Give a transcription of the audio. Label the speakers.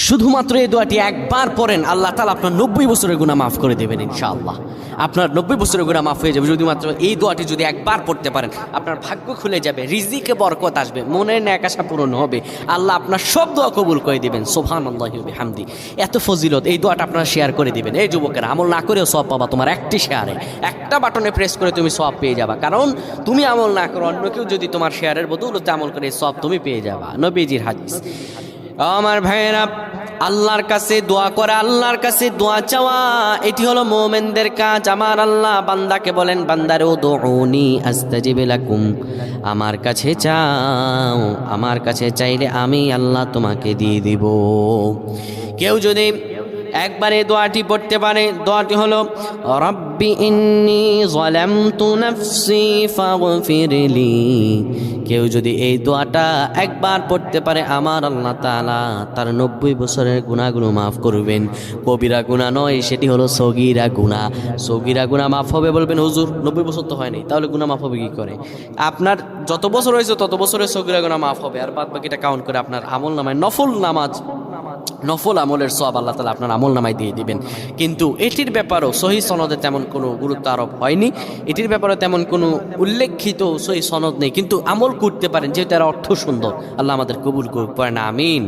Speaker 1: শুধুমাত্র এই দোয়াটি একবার পড়েন, আল্লাহ তাআলা আপনার 90 বছরের গুনাহ মাফ করে দেবেন ইনশাআল্লাহ। আপনার 90 বছরের গুনাহ মাফ হয়ে যাবে শুধুমাত্র এই দোয়াটি যদি একবার পড়তে পারেন। আপনার ভাগ্য খুলে যাবে, রিজিকে বরকত আসবে, মনের ন্যাক আশা পূরণ হবে, আল্লাহ আপনার সব দোয়া কবুল করে দিবেন। সুবহানাল্লাহি ওয়া বিহামদি। এত ফজিলত, এই দোয়াটা আপনারা শেয়ার করে দিবেন। এই যুবকেরা, আমল না করেও সওয়াব পাবা তোমার একটি শেয়ারে, একটা বাটনে প্রেস করে তুমি সওয়াব পেয়ে যাবা। কারণ তুমি আমল না করো, অন্য কেউ যদি তোমার শেয়ারের বদৌলতে আমল করে সওয়াব তুমি পেয়ে যাবা। নবীজির হাদিস। আমার ভাইয়েরা, আল্লাহর কাছে দোয়া করা, আল্লাহর কাছে দোয়া চাওয়া, এটি হলো মুমিনদের কাজ। আমার আল্লাহ বান্দাকে বলেন, বান্দারে উদউনি আস্তাজিব লাকুম, আমার কাছে চাও, আমার কাছে চাইলে আমি আল্লাহ তোমাকে দিয়ে দিব। কেউ যদি একবারে দোয়াটি পড়তে পারে, দোয়াটি হলো রব্বি ইন্নী যালামতু নাফসি ফাগফিরলি। কেউ যদি এই দোয়াটা একবার পড়তে পারে, আমার আল্লাহ তাআলা তার 90 বছরের গুনাহগুলো মাফ করবেন। কবিরা গুনাহ নয়, সেটি হলো সগীরা গুনাহ। সগীরা গুনাহ মাফ হবে বলবেন, হুজুর 90 বছর তো হয়নি, তাহলে গুনাহ মাফ হবে কি করে? আপনার যত বছর হয়েছে তত বছরের সগীরা গুনাহ মাফ হবে, আর বাদ বাকিটা কাউন্ট করে আপনার আমল নামায় নফল নামাজ, নফল আমলের সওয়াব আল্লাহ তাআলা আপনার আমল নামায় দিয়ে দিবেন। কিন্তু এটির ব্যাপারেও সহিহ সনদে তেমন কোনো গুরুত্ব আরোপ হয়নি, এটির ব্যাপারে তেমন কোনো উল্লেখিত সহিহ সনদ নেই। কিন্তু আমল করতে পারেন, যেহেতু এর অর্থ সুন্দর। আল্লাহ আমাদের কবুল করুক, পড়েন আমিন।